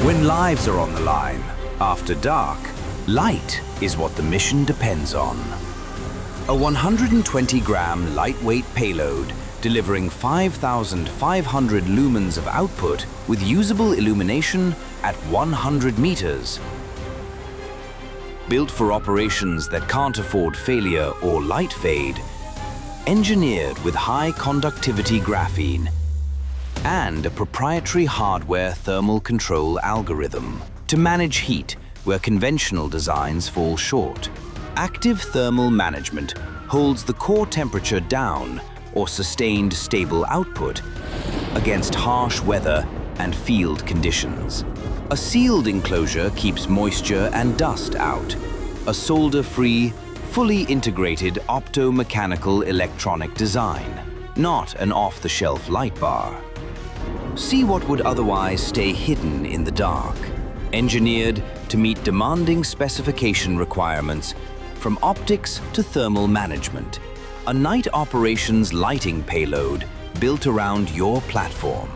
When lives are on the line, after dark, light is what the mission depends on. A 120-gram lightweight payload delivering 5,500 lumens of output with usable illumination at 100 meters. Built for operations that can't afford failure or light fade, engineered with high conductivity graphene, and a proprietary hardware thermal control algorithm to manage heat where conventional designs fall short. Active thermal management holds the core temperature down or sustained stable output against harsh weather and field conditions. A sealed enclosure keeps moisture and dust out. A solder-free, fully integrated optomechanical electronic design, not an off-the-shelf light bar. See what would otherwise stay hidden in the dark. Engineered to meet demanding specification requirements from optics to thermal management. A night operations lighting payload built around your platform.